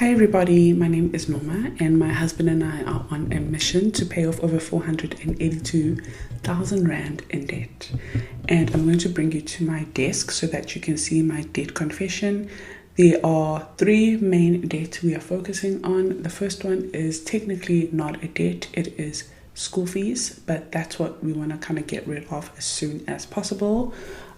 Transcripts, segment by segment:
Hi everybody, my name is Noma and my husband and I are on a mission to pay off over 482,000 Rand in debt. And I'm going to bring you to my desk so that you can see my debt confession. There are three main debts we are focusing on. The first one is technically not a debt, it is school fees, but that's what we want to kind of get rid of as soon as possible.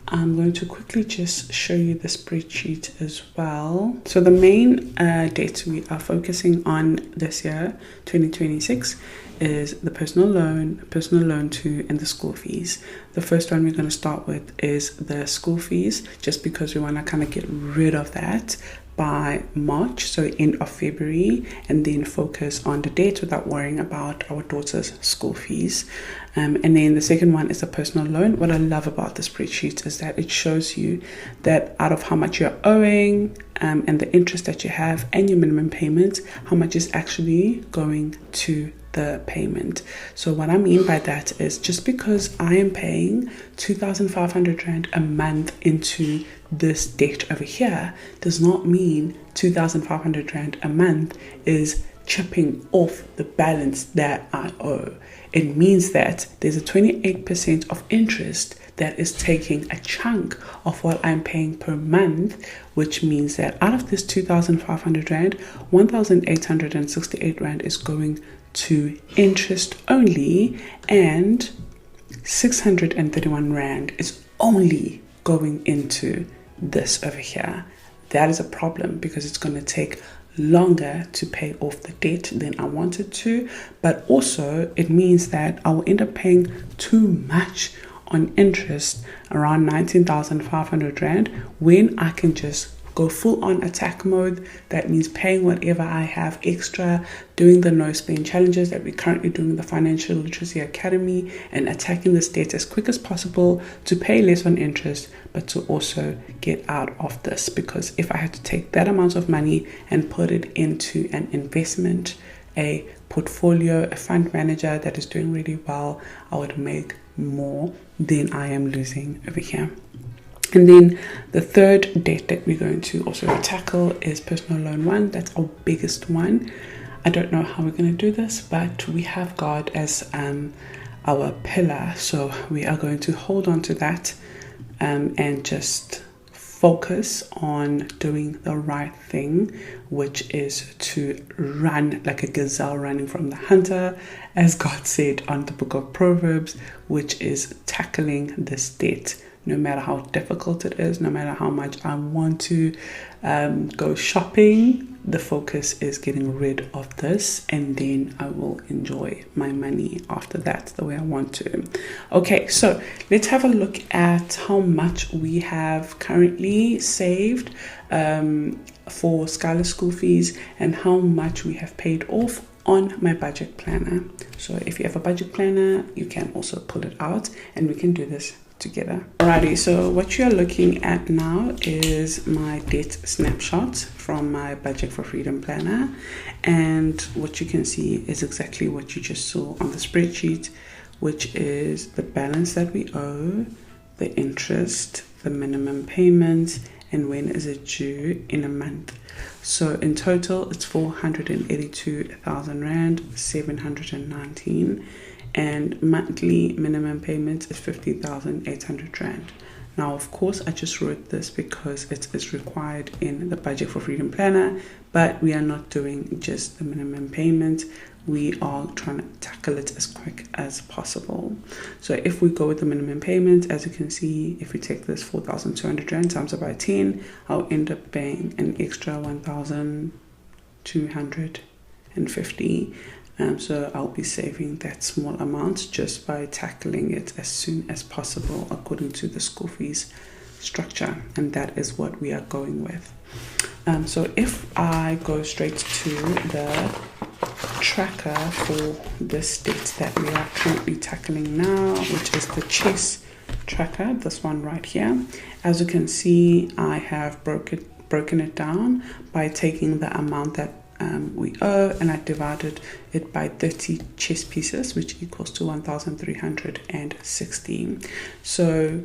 I'm going to quickly just show you the spreadsheet as well. So the main debts we are focusing on this year, 2026, is the personal loan 2, and the school fees. The first one we're going to start with is the school fees, just because we want to kind of get rid of that by March, so end of February, and then focus on the debt without worrying about our daughter's school fees. And then the second one is a personal loan. What I love about the spreadsheet is that it shows you that out of how much you're owing and the interest that you have and your minimum payment, how much is actually going to the payment. So what I mean by that is just because I am paying 2,500 Rand a month into this debt over here does not mean 2,500 Rand a month is chipping off the balance that I owe. It means that there's a 28% of interest that is taking a chunk of what I'm paying per month, which means that out of this 2,500 Rand, 1,868 Rand is going to interest only, and 631 Rand is only going into this over here. That is a problem because it's going to take longer to pay off the debt than I wanted to, but also it means that I will end up paying too much on interest, around 19,500 Rand, when I can just go full on attack mode. That means paying whatever I have extra, doing the no spend challenges that we're currently doing in the Financial Literacy Academy, and attacking this debt as quick as possible to pay less on interest, but to also get out of this. Because if I had to take that amount of money and put it into an investment, a portfolio, a fund manager that is doing really well, I would make more than I am losing over here. And then the third debt that we're going to also tackle is personal loan 1. That's our biggest one. I don't know how we're going to do this, but we have God as our pillar. So we are going to hold on to that and just focus on doing the right thing, which is to run like a gazelle running from the hunter, as God said on the book of Proverbs, which is tackling this debt. No matter how difficult it is, no matter how much I want to go shopping, the focus is getting rid of this, and then I will enjoy my money after that the way I want to. Okay, so let's have a look at how much we have currently saved for Skylar's school fees and how much we have paid off on my budget planner. So if you have a budget planner, you can also pull it out and we can do this together. Alrighty, so what you are looking at now is my debt snapshot from my Budget for Freedom planner, and what you can see is exactly what you just saw on the spreadsheet, which is the balance that we owe, the interest, the minimum payment, and when is it due in a month. So in total it's 482,000 Rand 719, and monthly minimum payment is 50,800 Rand. Now, of course, I just wrote this because it is required in the Budget for Freedom planner, but we are not doing just the minimum payment. We are trying to tackle it as quick as possible. So if we go with the minimum payment, as you can see, if we take this 4,200 Rand times it by 10, I'll end up paying an extra 1,250. So I'll be saving that small amount just by tackling it as soon as possible according to the school fees structure, and that is what we are going with. So if I go straight to the tracker for this debt that we are currently tackling now, which is the chess tracker, this one right here, as you can see, I have broken it down by taking the amount that we owe, and I divided it by 30 chess pieces, which equals to 1,360. So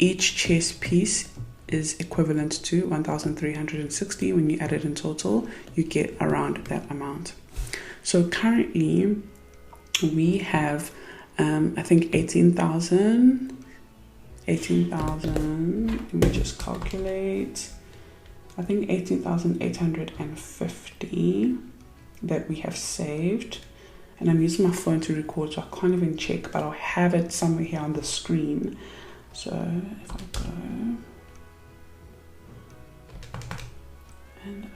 each chess piece is equivalent to 1,360. When you add it in total, you get around that amount. So currently we have I think 18,000. Let me just calculate. I think 18,850 that we have saved. And I'm using my phone to record, so I can't even check, but I'll have it somewhere here on the screen. So if I go and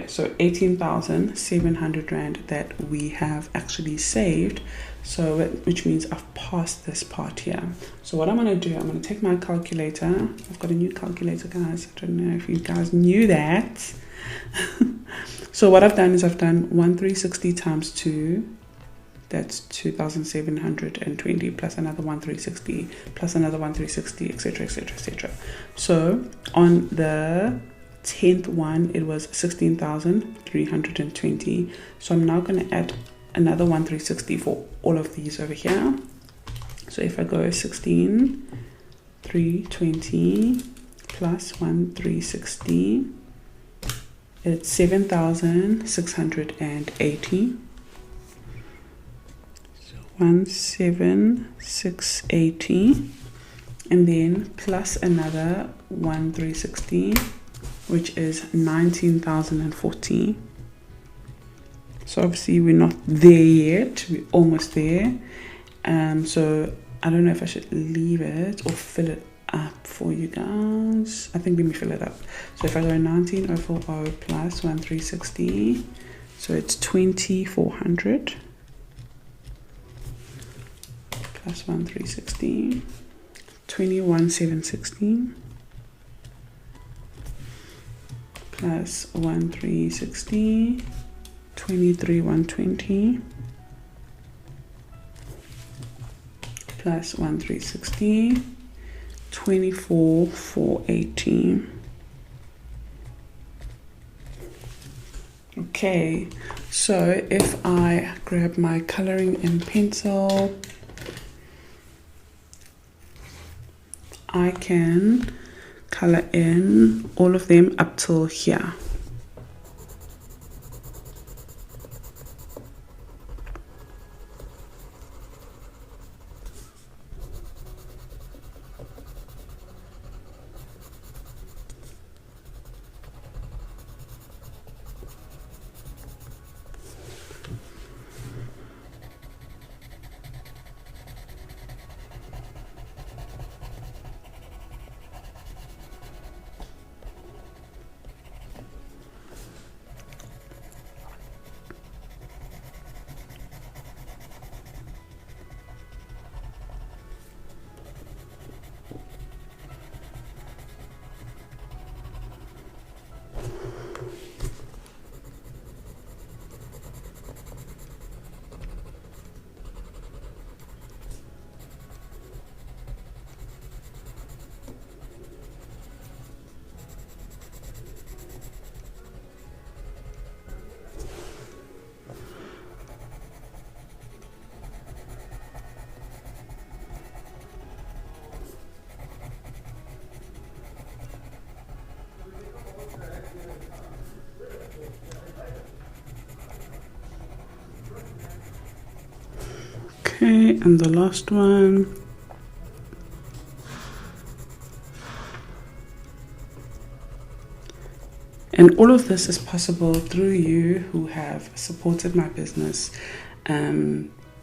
so 18,700 Rand that we have actually saved. So which means I've passed this part here. So what I'm going to do, I'm going to take my calculator. I've got a new calculator, guys. I don't know if you guys knew that. So what I've done is I've done 1,360 times 2. That's 2,720 plus another 1,360 plus another 1,360, etc, etc, etc. So on the 10th one, it was 16,320. So I'm now going to add another 1,360 for all of these over here. So if I go 16,320 plus 1,360, it's 7,680. So 1,7,680, and then plus another 1,360, which is 19,040. So obviously we're not there yet, we're almost there. So I don't know if I should leave it or fill it up for you guys. I think let me fill it up. So if I go 19,040 plus 1,360, so it's 2,400 plus 1,360, 21,760 plus 1,360, 23,120 plus 1,360, 24,480. Okay, so if I grab my coloring and pencil, I can color in all of them up till here. Okay, and the last one. And all of this is possible through you who have supported my business,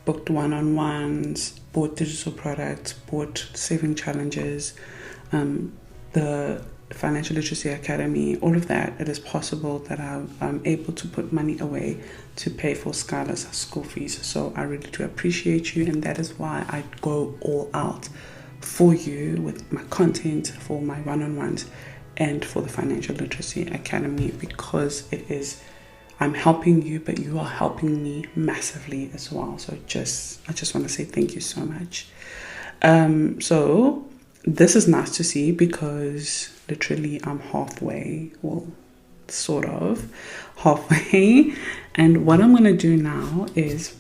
booked one-on-ones, bought digital products, bought saving challenges, the Financial Literacy Academy, all of that. It is possible that I'm able to put money away to pay for Skylar's school fees. So I really do appreciate you, and that is why I go all out for you with my content, for my one-on-ones, and for the Financial Literacy Academy, because I'm helping you, but you are helping me massively as well. So I just want to say thank you so much. So this is nice to see, because literally I'm halfway, well, sort of halfway. And what I'm going to do now is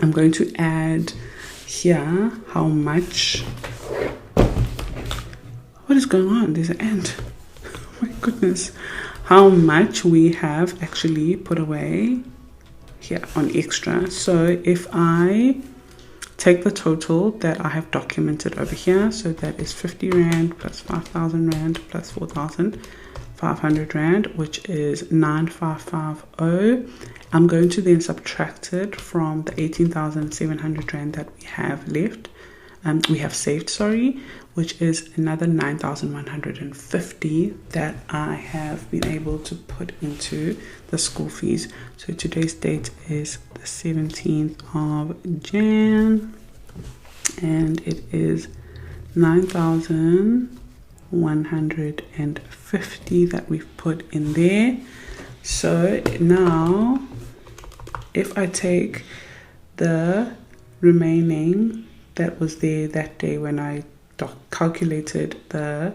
I'm going to add here how much. What is going on? There's an ant. Oh my goodness. How much we have actually put away here on extra. So if I take the total that I have documented over here, so that is 50 Rand plus 5,000 Rand plus 4,500 Rand, which is 9,550. I'm going to then subtract it from the 18,700 Rand that we have left. We have saved, sorry, which is another 9,150 that I have been able to put into the school fees. So today's date is the 17th of Jan, and it is 9,150 that we've put in there. So now if I take the remaining that was there that day when I calculated the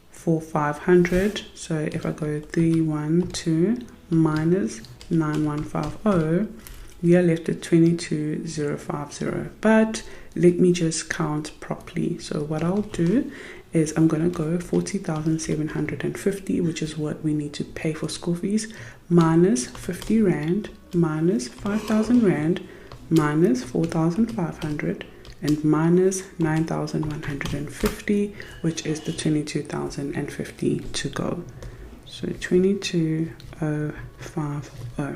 4,500, so if I go 312 minus 9,150, we are left at 22,050. But let me just count properly. So what I'll do is I'm going to go 40,750, which is what we need to pay for school fees, minus 50 Rand, minus 5,000 Rand, minus 4,500, and minus 9,150, which is the 22,050 to go. So 22,050.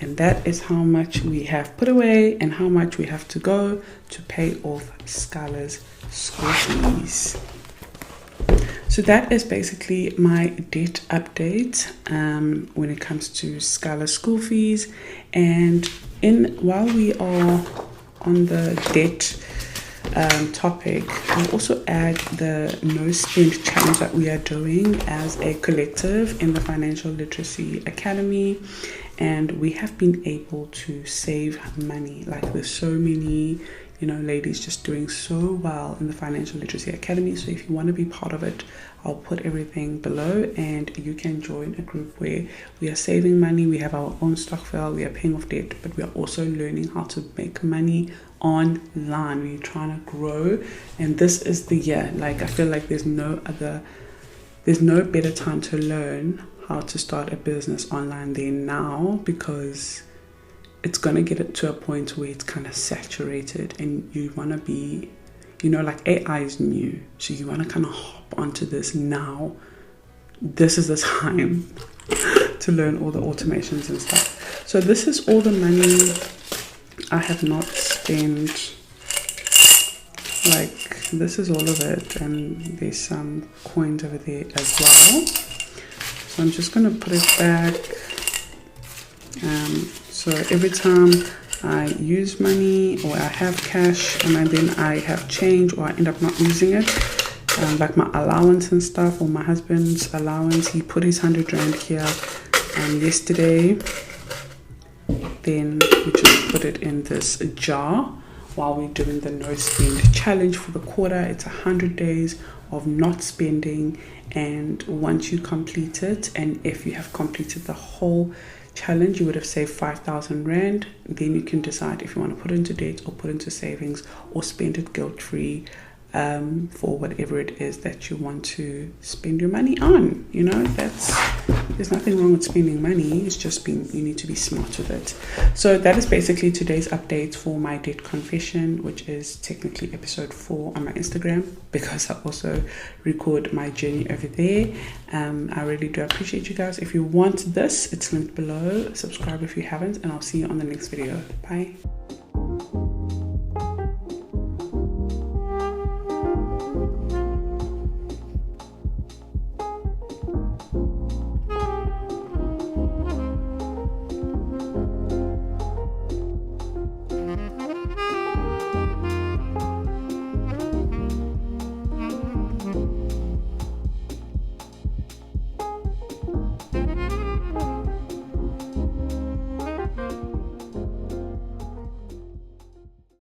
And that is how much we have put away and how much we have to go to pay off Skylar's school fees. So that is basically my debt update when it comes to Skylar's school fees. And while we are on the debt topic, I'll also add the no spend challenge that we are doing as a collective in the Financial Literacy Academy. And we have been able to save money. Like, there's so many, ladies just doing so well in the Financial Literacy Academy. So if you want to be part of it, I'll put everything below, and you can join a group where we are saving money. We have our own stockpile, we are paying off debt, but we are also learning how to make money online. We're trying to grow, and this is the year. Like, I feel like there's no better time to learn how to start a business online than now, because it's going to get it to a point where it's kind of saturated, and you want to be, like, AI is new, so you want to kind of hop onto this now. This is the time to learn all the automations and stuff. So this is all the money I have not spent. Like, this is all of it, and there's some coins over there as well. So I'm just going to put it back. So every time I use money, or I have cash and then I have change, or I end up not using it, like my allowance and stuff, or my husband's allowance, he put his 100 Rand here yesterday. Then we just put it in this jar while we're doing the no spend challenge for the quarter. It's 100 days of not spending, and once you complete it, and if you have completed the whole challenge, you would have saved 5,000 Rand. Then you can decide if you want to put it into debt or put it into savings, or spend it guilt-free for whatever it is that you want to spend your money on. There's nothing wrong with spending money. It's just you need to be smart with it. So that is basically today's update for my debt confession, which is technically episode 4 on my Instagram, because I also record my journey over there. I really do appreciate you guys. If you want this, it's linked below. Subscribe if you haven't, and I'll see you on the next video. Bye.